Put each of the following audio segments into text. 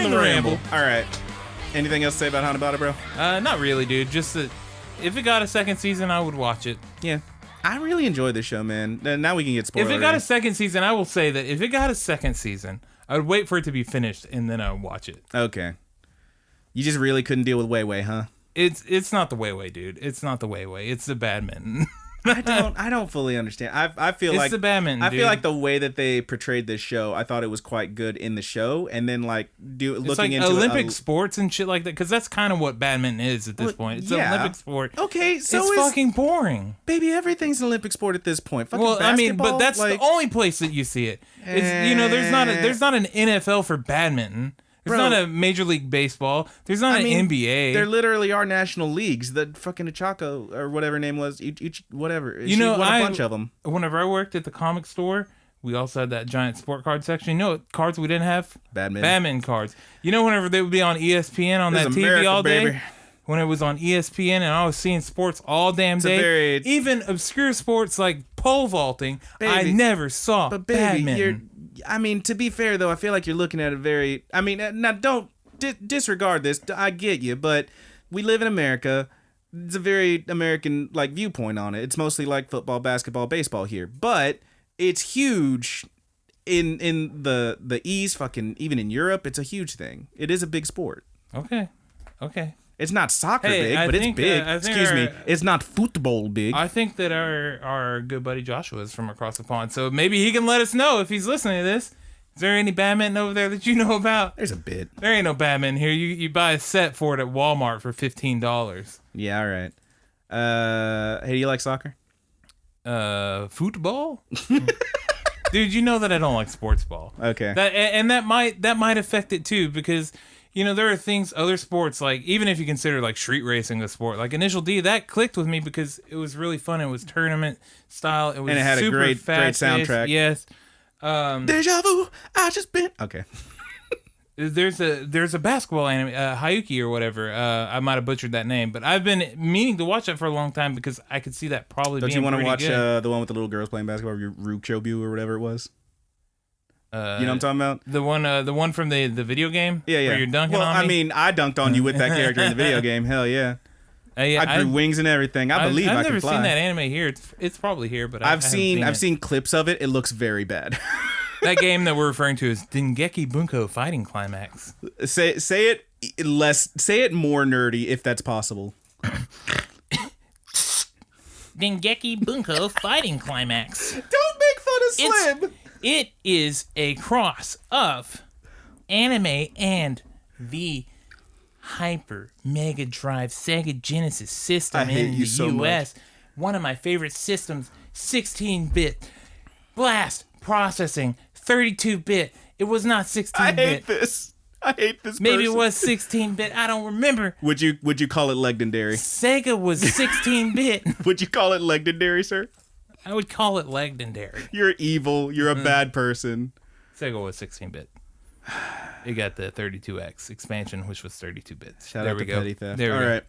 Enjoying the ramble. All right. Anything else to say about Hanebado, bro? Not really, dude. Just that if it got a second season, I would watch it. Yeah. I really enjoy this show, man. Now we can get spoiled. If it got a second season, I will say that if it got a second season, I would wait for it to be finished and then I would watch it. Okay. You just really couldn't deal with Way, huh? It's not the Way, dude. It's not the Way. It's the badminton. I don't fully understand. I feel like it's the badminton. I feel like the way that they portrayed this show, I thought it was quite good in the show, and then looking into Olympic sports and shit like that, because that's kind of what badminton is at this point. It's an Olympic sport. Okay, so it's fucking boring. Baby, everything's an Olympic sport at this point. Fucking well, basketball, I mean, but that's the only place that you see it. It's there's not an NFL for badminton. There's not a Major League Baseball. There's not an NBA. There literally are national leagues. The fucking Ichako or whatever her name was, whatever. You know, a bunch of them. Whenever I worked at the comic store, we also had that giant sport card section. You know what cards we didn't have? Badminton cards. You know, whenever they would be on ESPN on that TV America, all day? Baby. When it was on ESPN and I was seeing sports all damn day. Even obscure sports like pole vaulting, I never saw badminton. I mean, to be fair, though, I feel like you're looking at a very... I mean, now, don't disregard this. I get you, but we live in America. It's a very American, viewpoint on it. It's mostly like football, basketball, baseball here. But it's huge in the East, even in Europe. It's a huge thing. It is a big sport. Okay. It's not soccer big, but it's big. Excuse me. It's not football big. I think that our good buddy Joshua is from across the pond, so maybe he can let us know if he's listening to this. Is there any badminton over there that you know about? There's a bit. There ain't no badminton here. You buy a set for it at Walmart for $15. Yeah, all right. Hey, do you like soccer? Football? Dude, you know that I don't like sports ball. Okay. That might affect it too, because there are things, other sports, even if you consider street racing a sport, like Initial D, that clicked with me because it was really fun. It was tournament style. It was and it had super a great soundtrack. Yes. Deja vu, I just been. Okay. There's a basketball anime, Hayuki or whatever. I might have butchered that name, but I've been meaning to watch that for a long time because I could see that probably being pretty good. Don't you want to watch the one with the little girls playing basketball, Ruchobu or whatever it was? You know what I'm talking about? The one from the video game? Yeah. Where you're dunking on me? I mean, I dunked on you with that character in the video game. Hell yeah. I grew wings and everything. I believe I can fly. I've never seen that anime here. It's probably here, but I've seen clips of it. It looks very bad. That game that we're referring to is Dengeki Bunko Fighting Climax. Say it more nerdy if that's possible. Dengeki Bunko Fighting Climax. Don't make fun of Slim. It is a cross of anime and the Hyper Mega Drive Sega Genesis system in the US. One of my favorite systems, 16-bit blast processing, 32-bit. It was not 16-bit. I hate this. Maybe it was 16-bit. I don't remember. Would you call it legendary? Sega was 16-bit. Would you call it legendary, sir? I would call it legendary. You're evil. You're a bad person. Sega was 16-bit. It got the 32X expansion, which was 32-bit. Shout out to Petty Theft. All right.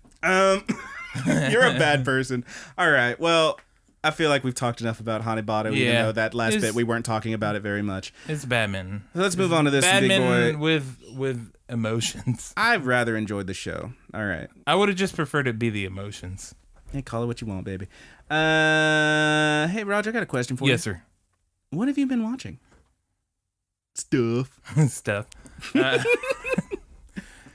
You're a bad person. All right. Well, I feel like we've talked enough about Hanebado, even though that last bit we weren't talking about it very much. It's badminton. So let's move on to this big boy. with emotions. I've rather enjoyed the show. All right. I would have just preferred it be the emotions. Hey, call it what you want, baby. Hey, Roger, I got a question for you. Yes, sir. What have you been watching? Stuff.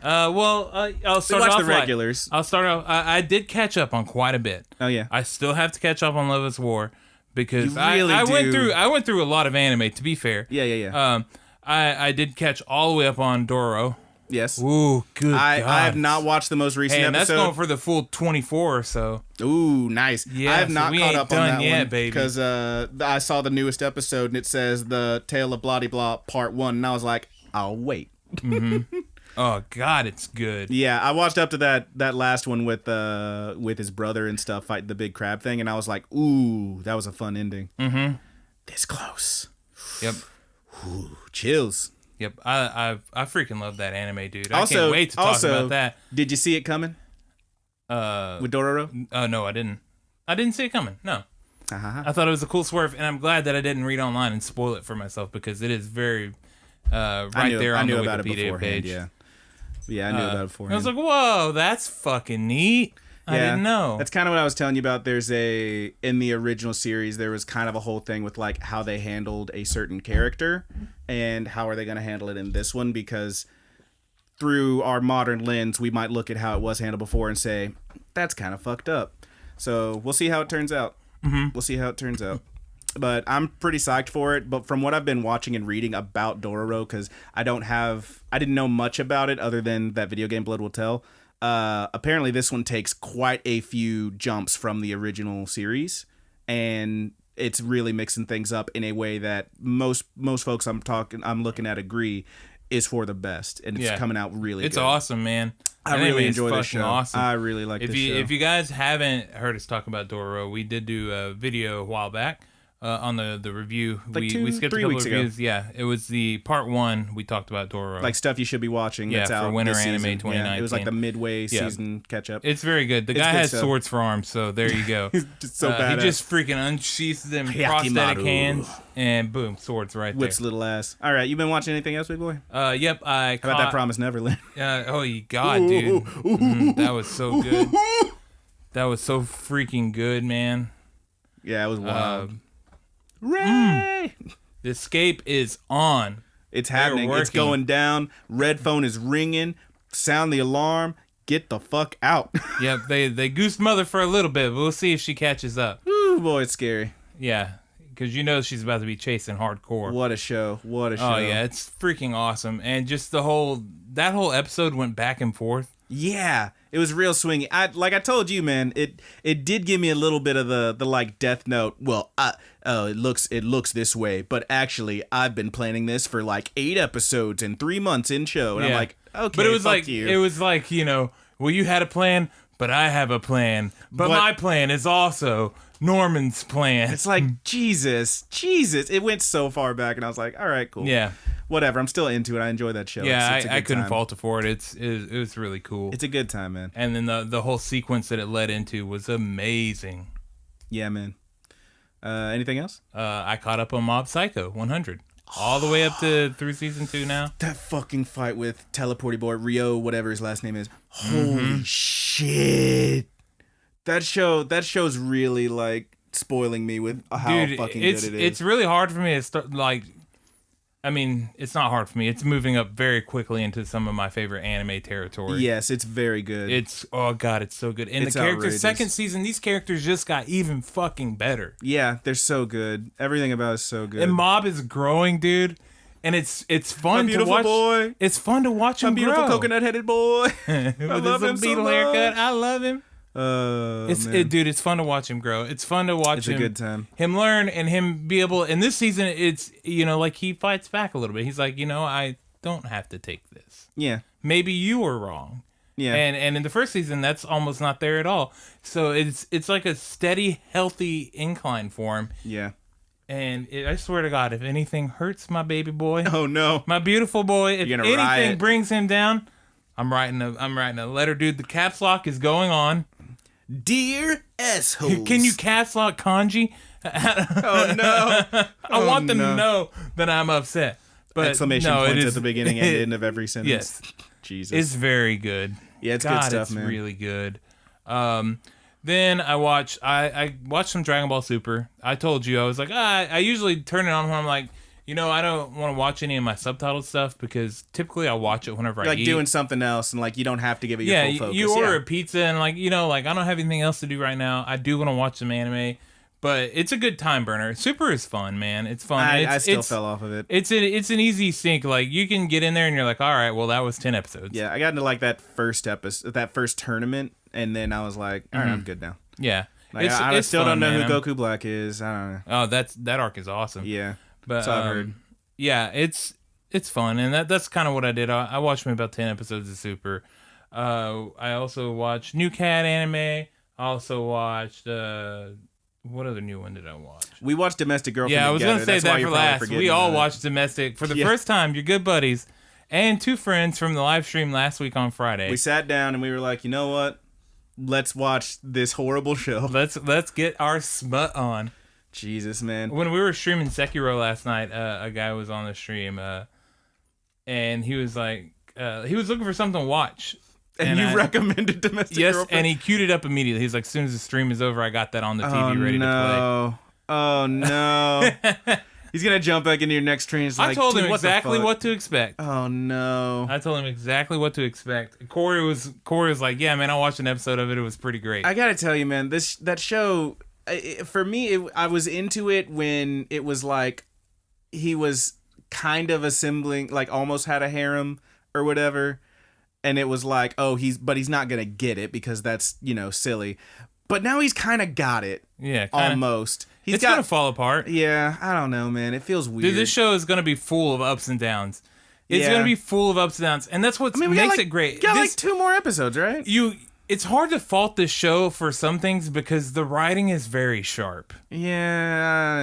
I'll start off the regulars. I'll start off. I did catch up on quite a bit. Oh yeah. I still have to catch up on Love Is War because really I went through a lot of anime. To be fair. Yeah. I did catch all the way up on Doro. Yes. Ooh, good. I have not watched the most recent episode. That's going for the full 24 or so. Ooh, nice. Yeah, I have not caught up on that yet, one baby. Because I saw the newest episode and it says the Tale of Bloody Blah Part 1, and I was like, I'll wait. Mm-hmm. Oh God, it's good. Yeah, I watched up to that last one with his brother and stuff fighting the big crab thing, and I was like, ooh, that was a fun ending. Mm-hmm. This close. Yep. Ooh, chills. Yep, I freaking love that anime, dude. I can't wait to talk about that. Did you see it coming? With Dororo? No, I didn't. I didn't see it coming. No. Uh-huh. I thought it was a cool swerve, and I'm glad that I didn't read online and spoil it for myself because it is very, there on the Wikipedia page. Yeah, I knew about it beforehand. I was like, whoa, that's fucking neat. I didn't know. That's kind of what I was telling you about. In the original series, there was kind of a whole thing with like how they handled a certain character and how are they going to handle it in this one, because through our modern lens, we might look at how it was handled before and say, that's kind of fucked up. So we'll see how it turns out. We'll see how it turns out. But I'm pretty psyched for it. But from what I've been watching and reading about Dororo, because I didn't know much about it other than that video game Blood Will Tell. Apparently this one takes quite a few jumps from the original series, and it's really mixing things up in a way that most folks I'm looking at agree is for the best, and it's coming out really good. It's awesome, man. I really enjoy this show. Awesome. I really like this show. If you guys haven't heard us talk about Dororo, we did do a video a while back. On the review, like we skipped a couple of reviews. Ago. Yeah, it was the part 1. We talked about Dororo, like stuff you should be watching. That's out for Winter this Anime season. 2019. It was like the midway season catch up. It's very good. The guy has swords for arms, so there you go. He's just so badass. He just freaking unsheaths them prosthetic hands, and boom, swords right there. Whips little ass. All right, you been watching anything else, big boy? Yep. How about that Promise Neverland? Oh, God, dude, that was so good. That was so freaking good, man. Yeah, it was wild. Ray! The escape is on. It's happening. It's going down. Red phone is ringing. Sound the alarm. Get the fuck out. Yep, they goosed mother for a little bit, but we'll see if she catches up. Ooh, boy, it's scary. Yeah, because you know she's about to be chasing hardcore. What a show. What a show. Oh, yeah, it's freaking awesome. And just that whole episode went back and forth. Yeah, it was real swingy. Like I told you, man, it did give me a little bit of the like Death Note. Well, it looks this way, but actually I've been planning this for like 8 episodes and 3 months in show, and I'm like, okay, but it was fuck you. It was like, well, you had a plan, but I have a plan, but my plan is also Norman's plan. It's like Jesus, it went so far back, and I was like, all right, cool, yeah. Whatever, I'm still into it. I enjoy that show. Yeah, I couldn't fault it for it. It was really cool. It's a good time, man. And then the whole sequence that it led into was amazing. Yeah, man. Anything else? I caught up on Mob Psycho 100. All the way up through season 2 now. That fucking fight with Teleporty Boy, Rio, whatever his last name is. Holy shit. That show's really like spoiling me with how fucking good it is. It's really hard for me to start, like, I mean, it's not hard for me. It's moving up very quickly into some of my favorite anime territory. Yes, it's very good. Oh God, it's so good. And the characters, outrageous. Second season, these characters just got even fucking better. Yeah, they're so good. Everything about it is so good. And Mob is growing, dude. And it's fun to watch. Boy. It's fun to watch him grow. My beautiful coconut-headed boy. I love him so much. Haircut. I love him. Dude, it's fun to watch him grow. It's fun to watch him. It's a good time. Him learn and him be able. And this season, it's like he fights back a little bit. He's like, I don't have to take this. Yeah. Maybe you were wrong. Yeah. And in the first season, that's almost not there at all. So it's like a steady, healthy incline for him. Yeah. And I swear to God, if anything hurts my baby boy, oh no, my beautiful boy, if anything brings him down, I'm writing a letter, dude. The caps lock is going on. Dear assholes. Can you caps lock kanji? Oh no. I want them to know that I'm upset. But exclamation points at the beginning and end of every sentence. Yes. Jesus. It's very good. Yeah, it's good stuff, it's man. Really good. Then I watched some Dragon Ball Super. I told you, I was like, I usually turn it on when I'm like, I don't want to watch any of my subtitled stuff because typically I watch it whenever I eat. Like doing something else and like you don't have to give it your full focus. You order a pizza and like I don't have anything else to do right now. I do want to watch some anime, but it's a good time burner. Super is fun, man. It's fun. I still fell off of it. It's an easy sync. Like you can get in there and you're like, all right, well that was 10 episodes. Yeah, I got into like that first tournament, and then I was like, all right, I'm good now. Yeah, like, I still don't know who Goku Black is. I don't know. Oh, that arc is awesome. Yeah. But so I've heard. Yeah, it's fun, and that's kind of what I did. I watched maybe about 10 episodes of Super. I also watched New Cat anime. I also watched what other new one did I watch? We watched Domestic Girlfriend. Yeah, I was gonna say that for last. We all watched Domestic for the first time. Your good buddies and 2 friends from the live stream last week on Friday. We sat down and we were like, you know what? Let's watch this horrible show. Let's get our smut on. Jesus, man. When we were streaming Sekiro last night, a guy was on the stream. and he was like, he was looking for something to watch. And you recommended Domestic Girlfriend? Yes, and he queued it up immediately. He's like, as soon as the stream is over, I got that on the TV ready to play. Oh, no. He's going to jump back into your next stream. I told him exactly what to expect. Oh, no. I told him exactly what to expect. Corey was like, yeah, man, I watched an episode of it. It was pretty great. I got to tell you, man, that show, for me, I was into it when it was like he was kind of assembling, like almost had a harem or whatever. And it was like, but he's not going to get it because that's, silly. But now he's kind of got it. Yeah, kinda. Almost. It's going to fall apart. Yeah, I don't know, man. It feels weird. Dude, this show is going to be full of ups and downs. It's going to be full of ups and downs. And that's what makes it great. We got like 2 more episodes, right? It's hard to fault this show for some things because the writing is very sharp. Yeah.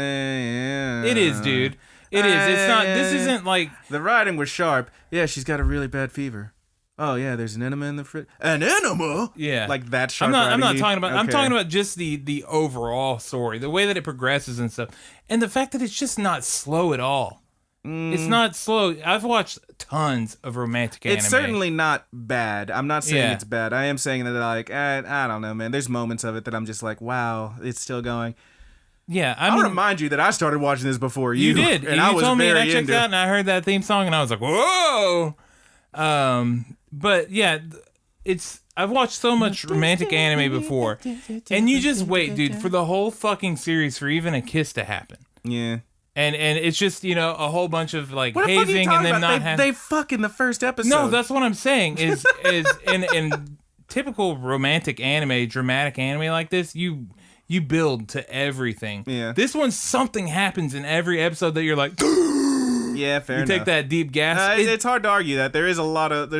It is, dude. It is. It's not. This isn't like. The writing was sharp. Yeah, she's got a really bad fever. Oh yeah, there's an enema in the fridge. An enema? Yeah, like that. I'm not talking about. Okay. I'm talking about just the overall story, the way that it progresses and stuff, and the fact that it's just not slow at all. It's not slow. I've watched tons of romantic anime. It's certainly not bad. I'm not saying it's bad. I am saying that like I don't know, man. There's moments of it that I'm just like, wow, it's still going. Yeah, I'll remind you that I started watching this before you. You did, and I you was told me, and very I checked out, and I heard that theme song, and I was like, whoa. But yeah, I've watched so much romantic anime before, and you just wait, dude, for the whole fucking series for even a kiss to happen. Yeah. And it's just, a whole bunch of like hazing and them not having. They fuck in the first episode. No, that's what I'm saying. Is in typical romantic anime, dramatic anime like this, you build to everything. Yeah. This one, something happens in every episode that you're like. Yeah, fair enough. You take that deep gasp. It's hard to argue that there's a lot of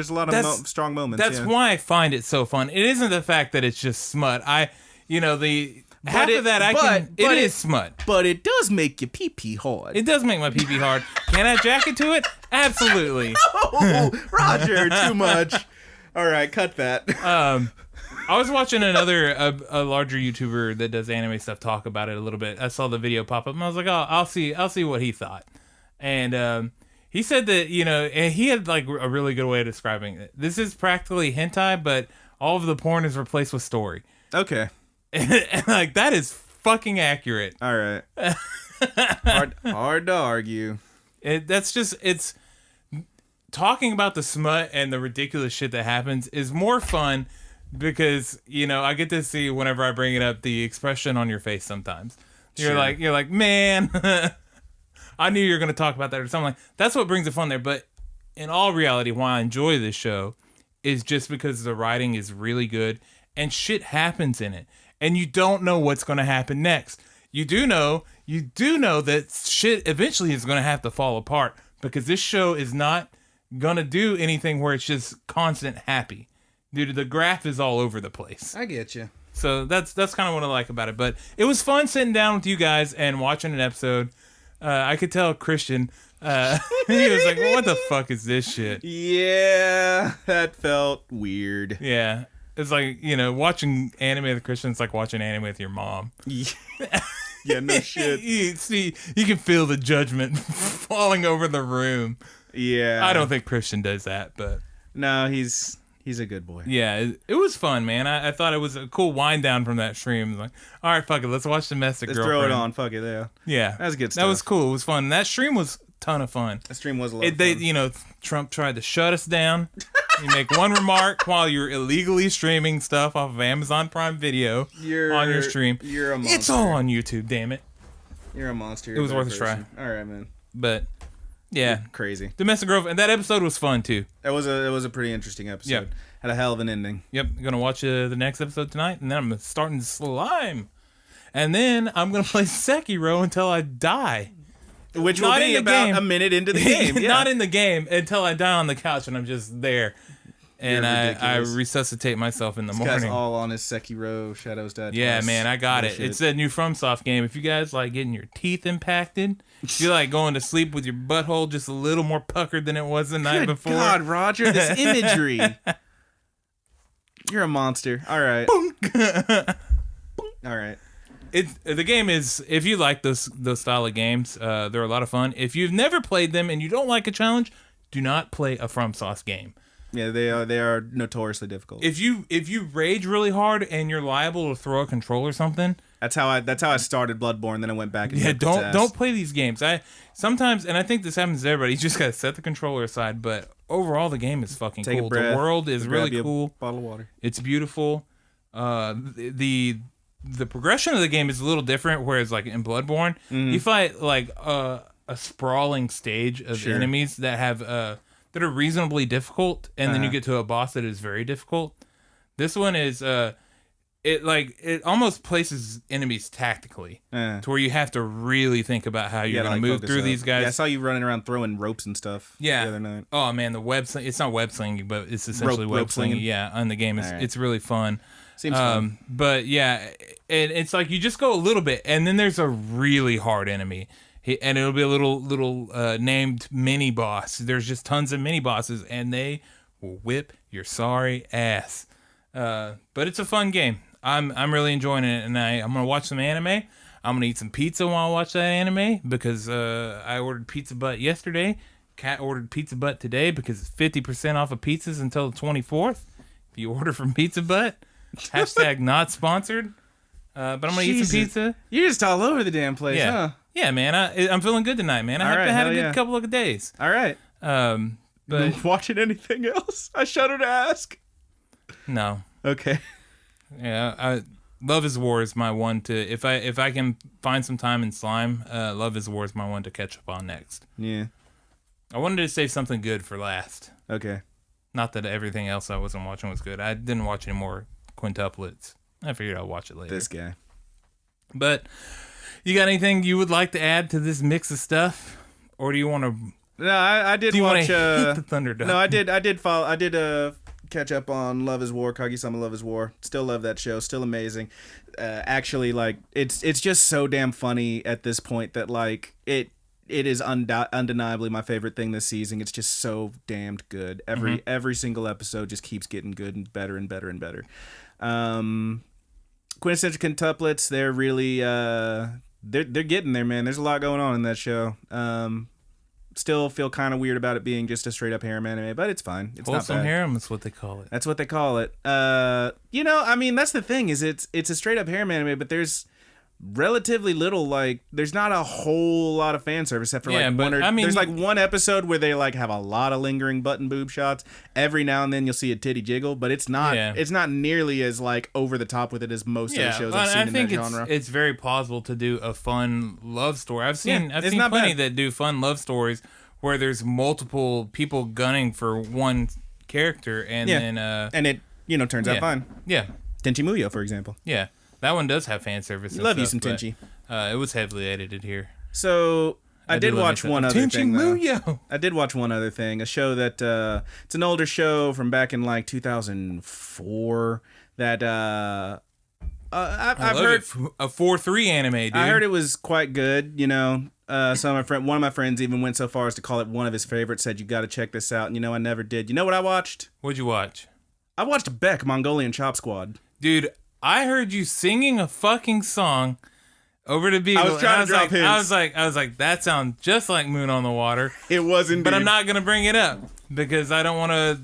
strong moments. That's why I find it so fun. It isn't the fact that it's just smut. It is smut. But it does make your pee-pee hard. It does make my pee-pee hard. Can I jack it to it? Absolutely. No, Roger, too much. All right, cut that. I was watching a larger YouTuber that does anime stuff talk about it a little bit. I saw the video pop up and I was like, oh, I'll see what he thought. And he said that, and he had like a really good way of describing it. This is practically hentai, but all of the porn is replaced with story. Okay. And like that is fucking accurate. All right. hard to argue. It's talking about the smut and the ridiculous shit that happens is more fun because, I get to see whenever I bring it up the expression on your face sometimes. You're like, man, I knew you were going to talk about that or something like that's what brings it fun there. But in all reality, why I enjoy this show is just because the writing is really good and shit happens in it. And you don't know what's going to happen next. You do know that shit eventually is going to have to fall apart because this show is not going to do anything where it's just constant happy. Dude, the graph is all over the place. I get you. So that's kind of what I like about it. But it was fun sitting down with you guys and watching an episode. I could tell Christian, he was like, what the fuck is this shit? Yeah, that felt weird. Yeah. It's like, watching anime with Christian, it's like watching anime with your mom. Yeah, no shit. You can feel the judgment falling over the room. Yeah. I don't think Christian does that, but... No, he's a good boy. Yeah, it was fun, man. I thought it was a cool wind down from that stream. Like, all right, fuck it, let's watch Domestic Girlfriend. Let's throw it on, fuck it, yeah. Yeah. That was good stuff. That was cool. It was fun. That stream was a ton of fun. That stream was a lot of fun. Trump tried to shut us down. You make one remark while you're illegally streaming stuff off of Amazon Prime Video on your stream. You're a monster. It's all on YouTube, damn it. You're a monster. It was worth a try. All right, man. But yeah, you're crazy. Domestic Girlfriend. That episode was fun too. It was a pretty interesting episode. Yep. Had a hell of an ending. Yep. Gonna watch the next episode tonight, and then I'm starting to slime, and then I'm gonna play Sekiro until I die. Which will be about a minute into the game. Yeah. Not in the game until I die on the couch and I'm just there. And I resuscitate myself in the morning. This guy's all on his Sekiro Shadows Die. Yeah, man, I got it. It's a new FromSoft game. If you guys like getting your teeth impacted, if you like going to sleep with your butthole just a little more puckered than it was the night before. God, Roger, this imagery. You're a monster. All right. All right. The game is, if you like those style of games, they're a lot of fun. If you've never played them and you don't like a challenge, do not play a FromSoft game. Yeah, they are notoriously difficult. If you rage really hard and you're liable to throw a controller or something. That's how I started Bloodborne. Then I went back. And don't play these games. I sometimes, and I think this happens to everybody. You just gotta set the controller aside. But overall, the game is fucking cool. The world is really cool. Bottle of water. It's beautiful. The progression of the game is a little different. Whereas like in Bloodborne, you fight like a sprawling stage of enemies that have that are reasonably difficult, and then you get to a boss that is very difficult. This one is it almost places enemies tactically to where you have to really think about how you're going to move through these guys. Yeah, I saw you running around throwing ropes and stuff the other night. Oh man, the web sling, it's not web slinging, but it's essentially web slinging. Yeah, on the game it's really fun. Seems fun. But yeah, it's like you just go a little bit, and then there's a really hard enemy. And it'll be a little named mini boss. There's just tons of mini bosses, and they will whip your sorry ass. But it's a fun game. I'm really enjoying it, and I'm gonna watch some anime. I'm gonna eat some pizza while I watch that anime because I ordered Pizza Butt yesterday. Kat ordered Pizza Butt today because it's 50% off of pizzas until the 24th. If you order from Pizza Butt, # not sponsored. But I'm gonna eat some pizza. You're just all over the damn place, huh? Yeah, man. I'm feeling good tonight, man. I had a good couple of days. All right. But watching anything else? I shudder to ask. No. Okay. Yeah. Love is War is my one to if I can find some time in Slime. Love is War is my one to catch up on next. Yeah. I wanted to save something good for last. Okay. Not that everything else I wasn't watching was good. I didn't watch any more quintuplets. I figured I'll watch it later. This guy. But. You got anything you would like to add to this mix of stuff, or do you want to? No, I did watch. Hit the Thunderdome? No, I did follow. I did catch up on Love Is War, Kaguya-sama Love Is War. Still love that show. Still amazing. Actually, like it's just so damn funny at this point that like it is undeniably my favorite thing this season. It's just so damned good. Every single episode just keeps getting good and better and better and better. Quintessential Quintuplets, they're really they're getting there, man. There's a lot going on in that show. Still feel kind of weird about it being just a straight up harem anime, but it's fine. It's wholesome not bad. harem is what they call it. That's what they call it. I mean, that's the thing is it's a straight up harem anime, but there's relatively little, like there's not a whole lot of fan service except for there's like one episode where they like have a lot of lingering butt and boob shots. Every now and then you'll see a titty jiggle, but it's not nearly as like over the top with it as most of the shows I've seen in that genre. It's very plausible to do a fun love story. I've seen plenty that do fun love stories where there's multiple people gunning for one character and then and it turns out fine. Yeah. Tenchi Muyo, for example. Yeah. That one does have fan service. Love you some Tenchi. It was heavily edited here. So I did watch one other thing. Muyo. I did watch one other thing. A show that it's an older show from back in like 2004. That I've heard a 4-3 anime. Dude. I heard it was quite good. One of my friends even went so far as to call it one of his favorites. Said you got to check this out. And I never did. You know what I watched? What'd you watch? I watched Beck, Mongolian Chop Squad. Dude. I heard you singing a fucking song over to Beagle. I was trying to drop hints. I was like, that sounds just like Moon on the Water. It was indeed. But I'm not gonna bring it up because I don't want to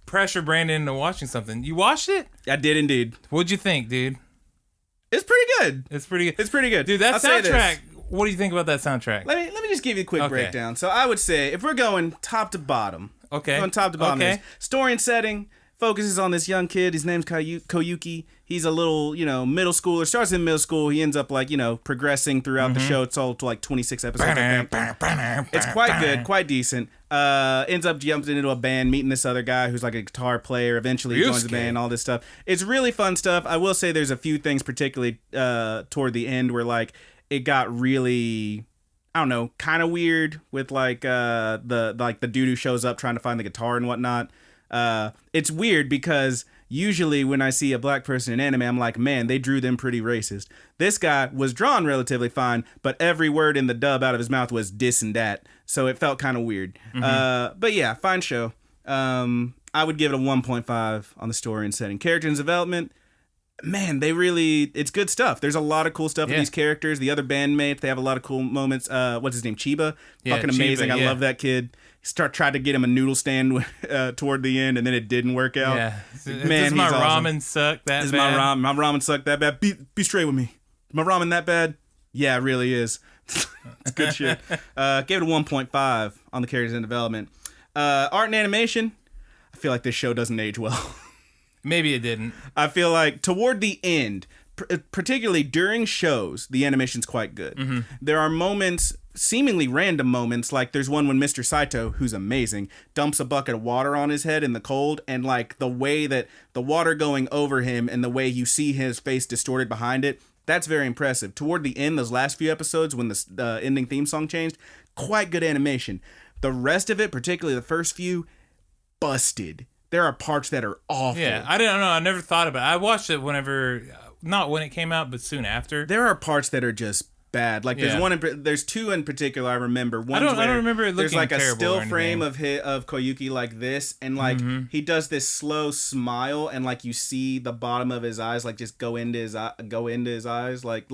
pressure Brandon into watching something. You watched it? I did indeed. What'd you think, dude? It's pretty good. It's pretty good, dude. That soundtrack. What do you think about that soundtrack? Let me just give you a quick breakdown. So I would say if we're going top to bottom, story and setting. Focuses on this young kid. His name's Koyuki. He's a little, middle schooler. Starts in middle school. He ends up progressing throughout the show. It's all to like 26 episodes. It's quite good, quite decent. Ends up jumping into a band, meeting this other guy who's like a guitar player. Eventually he joins the band, all this stuff. It's really fun stuff. I will say there's a few things, particularly toward the end, where like it got really, I don't know, kind of weird with the dude who shows up trying to find the guitar and whatnot. It's weird because usually when I see a black person in anime, I'm like, man, they drew them pretty racist. This guy was drawn relatively fine, but every word in the dub out of his mouth was dis and dat. So it felt kind of weird. But yeah, fine show. I would give it a 1.5 on the story and setting. Character and development, man, it's good stuff. There's a lot of cool stuff with these characters. The other bandmates, they have a lot of cool moments. What's his name? Chiba. Fucking amazing. I love that kid. Tried to get him a noodle stand toward the end, and then it didn't work out. Yeah. Man, does my ramen suck that bad? My ramen suck that bad? Be straight with me. Is my ramen that bad? Yeah, it really is. It's good shit. Gave it a 1.5 on the characters in development. Art and animation, I feel like this show doesn't age well. Maybe it didn't. I feel like toward the end, particularly during shows, the animation's quite good. Mm-hmm. There are moments, seemingly random moments, like there's one when Mr. Saito, who's amazing, dumps a bucket of water on his head in the cold, and like the way that the water going over him and the way you see his face distorted behind it, that's very impressive. Toward the end, those last few episodes when the ending theme song changed, quite good animation. The rest of it, particularly the first few, busted. There are parts that are awful. Yeah, I don't know. I never thought about it. I watched it whenever, not when it came out, but soon after. There are parts that are just bad. Like there's two in particular I remember. I don't remember it looking there's like a terrible still frame of Koyuki like this, and like he does this slow smile, and like you see the bottom of his eyes like just go into his eyes, like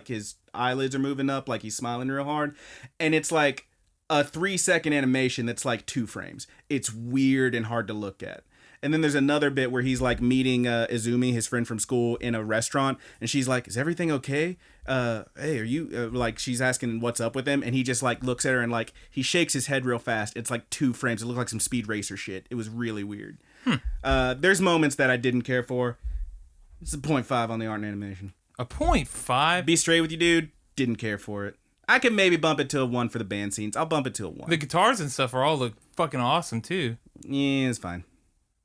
his eyelids are moving up, like he's smiling real hard, and it's like a 3-second animation that's like 2 frames. It's weird and hard to look at. And then there's another bit where he's like meeting Izumi, his friend from school, in a restaurant, and she's like, "Is everything okay? Hey, are you like?" She's asking what's up with him, and he just like looks at her and like he shakes his head real fast. It's like 2 frames. It looked like some Speed Racer shit. It was really weird. There's moments that I didn't care for. It's a 0.5 on the art and animation. A 0.5? Be straight with you, dude. Didn't care for it. I can maybe bump it to a 1 for the band scenes. I'll bump it to a 1. The guitars and stuff look fucking awesome too. Yeah, it's fine.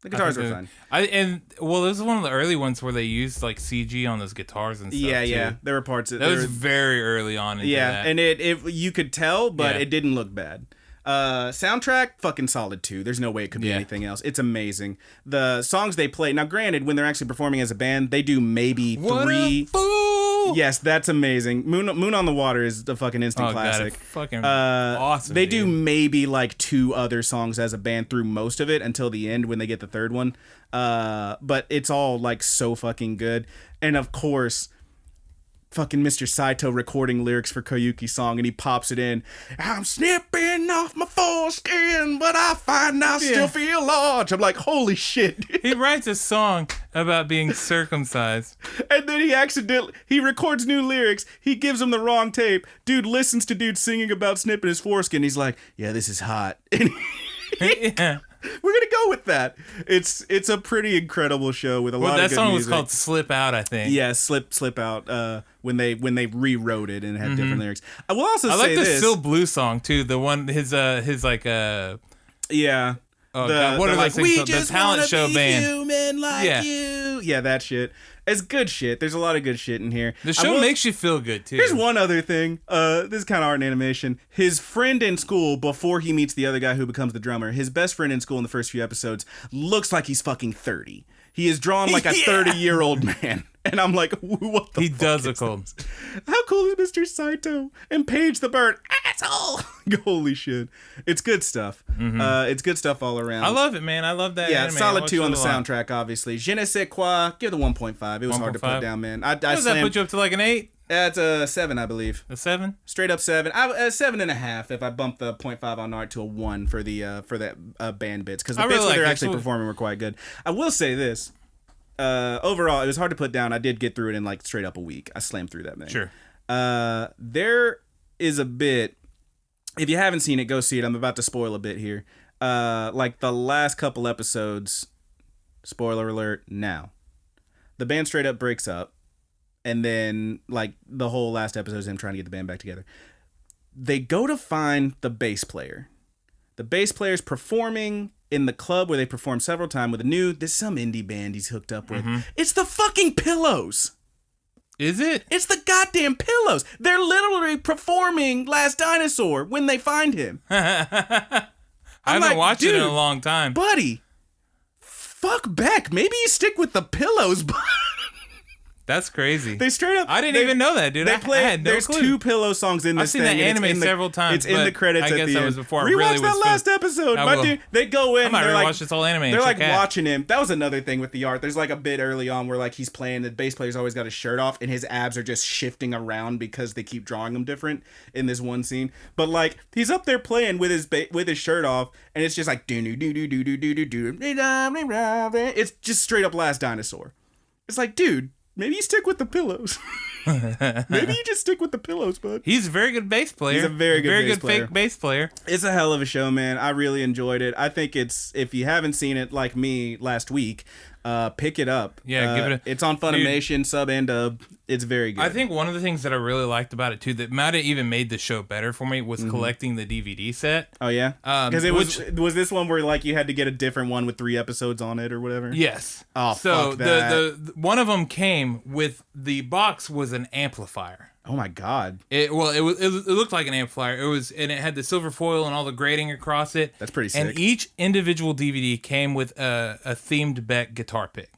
The guitars are fine. This was one of the early ones where they used like CG on those guitars and stuff. Yeah. There were parts that was very early on. Into that. And it you could tell, but it didn't look bad. Soundtrack, fucking solid too. There's no way it could be anything else. It's amazing. The songs they play. Now, granted, when they're actually performing as a band, they do maybe 3. What a fool! Yes, that's amazing. Moon on the Water is the fucking instant classic. God, fucking awesome. They do maybe like 2 other songs as a band through most of it until the end when they get the 3rd one. But it's all like so fucking good. And of course, fucking Mr. Saito recording lyrics for Koyuki's song, and he pops it in. "I'm snipping off my foreskin, but I find I still feel large." I'm like, holy shit. He writes a song about being circumcised. And then he records new lyrics. He gives him the wrong tape. Dude listens to dude singing about snipping his foreskin. He's like, "Yeah, this is hot." And we're gonna go with that. It's a pretty incredible show with a lot of good music. That song was called "Slip Out," I think. Yeah, slip out. When they rewrote it and it had different lyrics. I will also say this. I like the Still Blue song too. The one his like yeah. Oh God, what are like, those things? The talent show band. Human like you. Yeah, that shit. It's good shit. There's a lot of good shit in here. The show makes you feel good too. Here's one other thing. This is kind of art and animation. His friend in school, before he meets the other guy who becomes the drummer, his best friend in school in the first few episodes looks like he's fucking 30. He is drawn like a 30-year-old man. And I'm like, what the fuck? He does a cool. How cool is Mr. Saito? And Paige the bird. Asshole. Holy shit. It's good stuff. It's good stuff all around. I love it, man. I love that anime. Solid 2 on the soundtrack, obviously. Je ne sais quoi. Give it a 1.5. It was hard to put down, man. Does that put you up to like an 8? That's a 7, I believe. A 7? Straight up 7. 7.5 if I bump the 0.5 on art to a 1 for that band bits. Because the bits where they're actually performing were quite good. I will say this. Overall, it was hard to put down. I did get through it in like straight up a week. I slammed through that thing. Sure. There is a bit. If you haven't seen it, go see it. I'm about to spoil a bit here. Like the last couple episodes, spoiler alert, now. The band straight up breaks up. And then like the whole last episode is him trying to get the band back together. They go to find the bass player. The bass player's performing in the club where they performed several times with there's some indie band he's hooked up with. It's the fucking Pillows. Is it? It's the goddamn Pillows. They're literally performing Last Dinosaur when they find him. I haven't watched it in a long time. Buddy, fuck Beck. Maybe you stick with the Pillows. That's crazy. They straight up. I didn't even know that, dude. There's clue. 2 pillow songs in this thing. I've seen that anime several times. It's in the credits at the end. I guess that was before I Rewatch really that last episode. My dude, they go in. I might rewatch this whole anime. They're like watching him. That was another thing with the art. There's like a bit early on where like he's playing. The bass player's always got his shirt off, and his abs are just shifting around because they keep drawing them different in this one scene. But like he's up there playing with his shirt off, and it's just like do do do do do do do do. It's just straight up Last Dinosaur. It's like, dude, maybe you stick with the pillows. Maybe you just stick with the pillows, bud. He's a very good bass player. He's a very good fake bass player. It's a hell of a show, man. I really enjoyed it. I think if you haven't seen it like me last week, pick it up. Yeah, give it it's on Funimation, sub and dub. It's very good. I think one of the things that I really liked about it too, that might have even made the show better for me, was collecting the DVD set. Oh yeah, because was this one where like you had to get a different one with 3 episodes on it or whatever. Yes. Oh, so fuck that. the one of them came with the box was an amplifier. Oh my god. It looked like an amplifier. And it had the silver foil and all the grating across it. That's pretty sick. And each individual DVD came with a themed Beck guitar pick.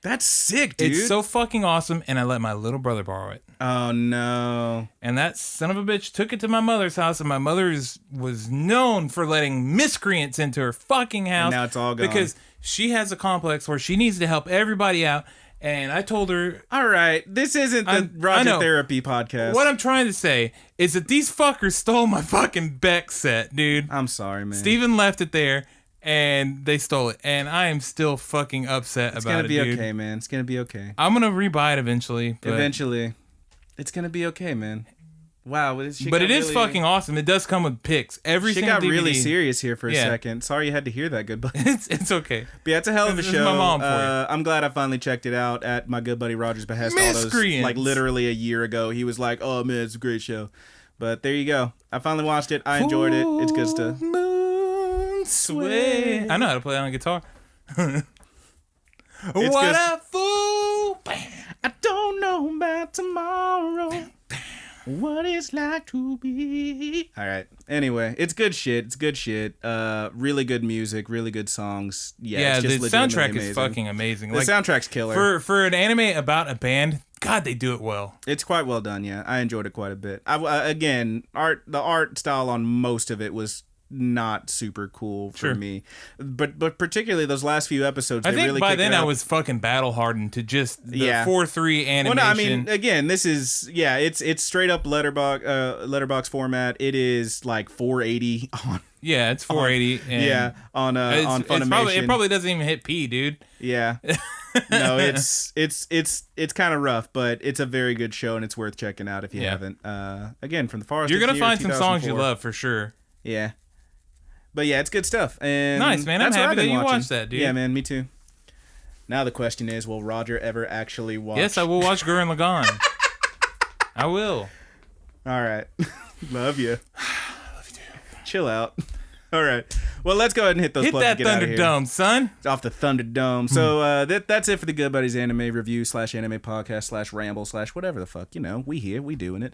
That's sick, dude. It's so fucking awesome, and I let my little brother borrow it. Oh no. And that son of a bitch took it to my mother's house, and my mother was known for letting miscreants into her fucking house. And now it's all gone. Because she has a complex where she needs to help everybody out. And I told her, all right, this isn't the Roger Therapy podcast. What I'm trying to say is that these fuckers stole my fucking Beck set, dude. I'm sorry, man. Steven left it there, and they stole it. And I am still fucking upset about it, dude. It's gonna be okay, man. It's gonna be okay. I'm gonna rebuy it eventually. Eventually. It's gonna be okay, man. Wow, but it is fucking awesome. It does come with picks. Every single DVD. She got really serious here for a second. Sorry you had to hear that, good buddy. It's okay. But yeah, it's a hell of a show. My mom for you. I'm glad I finally checked it out at my good buddy Roger's behest. Like literally a year ago, he was like, "Oh man, it's a great show." But there you go. I finally watched it. I enjoyed it. It's good stuff. Moon sway. I know how to play on a guitar. What good. A fool! I don't know about tomorrow. What it's like to be. All right. Anyway, it's good shit. It's good shit. Really good music. Really good songs. Yeah, it's just the soundtrack is fucking amazing. The soundtrack's killer. For an anime about a band, God, they do it well. It's quite well done. Yeah, I enjoyed it quite a bit. Again, the art style on most of it was not super cool for me, but particularly those last few episodes. I think really by then I was fucking battle hardened to just the 4:3 animation. Well, no, I mean, again, this is it's straight up letterbox format. It is like 480 on. Yeah, it's 480. On Funimation. It probably doesn't even hit P, dude. Yeah. No, it's kind of rough, but it's a very good show and it's worth checking out if you haven't. Again, from the Forest. You're gonna find some songs you love for sure. Yeah. But yeah, it's good stuff. And nice, man. I'm happy that you watched that, dude. Yeah, man, me too. Now the question is, will Roger ever actually watch? Yes, I will watch Gurren Lagann. I will. All right. Love you. Love you too. Chill out. All right. Well, let's go ahead and hit those plugs. Hit that Thunderdome, son. It's off the Thunderdome. So that's it for the Good Buddies anime review / anime podcast / ramble / whatever the fuck. You know, we here, we doing it.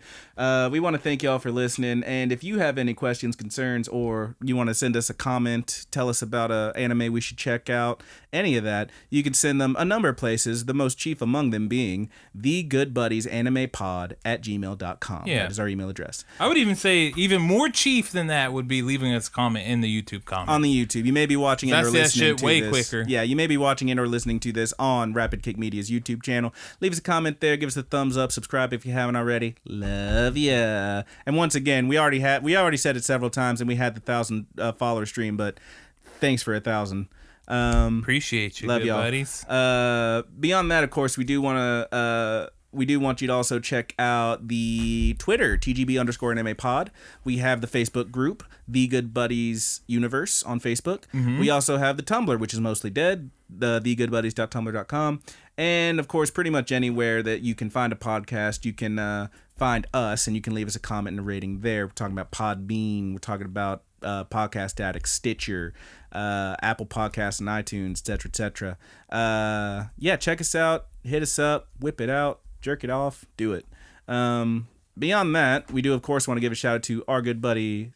We want to thank y'all for listening. And if you have any questions, concerns, or you want to send us a comment, tell us about an anime we should check out, any of that, you can send them a number of places, the most chief among them being thegoodbuddiesanimepod@gmail.com. Yeah. That is our email address. I would even say even more chief than that would be leaving us a comment in the YouTube comments. On the YouTube. You may be watching it or listening that shit to way this. Quicker. Yeah, you may be watching it or listening to this on Rapid Kick Media's YouTube channel. Leave us a comment there. Give us a thumbs up. Subscribe if you haven't already. Love ya. And once again, we already said it several times, and we had the 1,000 follower stream, but thanks for 1,000. Appreciate you, love good y'all. buddies. Beyond that, of course, we do want you to also check out the Twitter, TGB_anime pod. We have the Facebook group, The Good Buddies Universe on Facebook. Mm-hmm. We also have the Tumblr, which is mostly dead, the thegoodbuddies.tumblr.com. And, of course, pretty much anywhere that you can find a podcast, you can find us, and you can leave us a comment and a rating there. We're talking about Podbean. We're talking about Podcast Addict, Stitcher, Apple Podcasts, and iTunes, etc., etc. Check us out. Hit us up. Whip it out. Jerk it off, do it. Beyond that, we do of course want to give a shout out to our good buddies,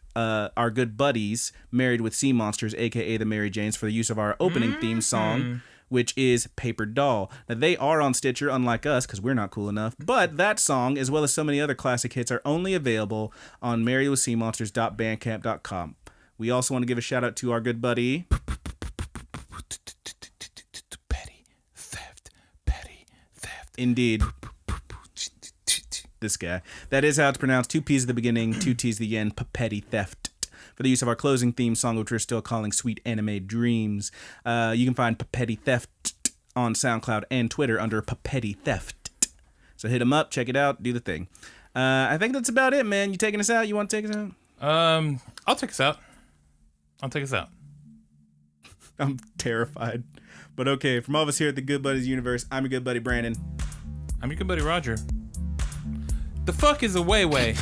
Married with Seamonsters, aka the Mary Janes, for the use of our opening theme song, which is Paperdoll. Now, they are on Stitcher, unlike us, because we're not cool enough. But that song, as well as so many other classic hits, are only available on marriedwithseamonsters.bandcamp.com. We also want to give a shout out to our good buddy... Indeed. This guy. That is how it's pronounced. 2 P's at the beginning, 2 T's at the end. Petty Theft. For the use of our closing theme song, which we're still calling Sweet Anime Dreams. You can find Petty Theft on SoundCloud and Twitter under Petty Theft. So hit them up, check it out, do the thing. I think that's about it, man. You taking us out? You want to take us out? I'll take us out. I'm terrified. But okay, from all of us here at the Good Buddies universe, I'm your good buddy Brandon. I'm your good buddy Roger. The fuck is a way? What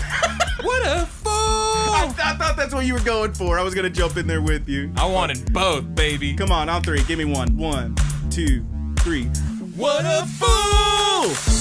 a fool! I thought that's what you were going for. I was gonna jump in there with you. I wanted both, baby. Come on 3. Give me one. 1, 2, 3. What a fool!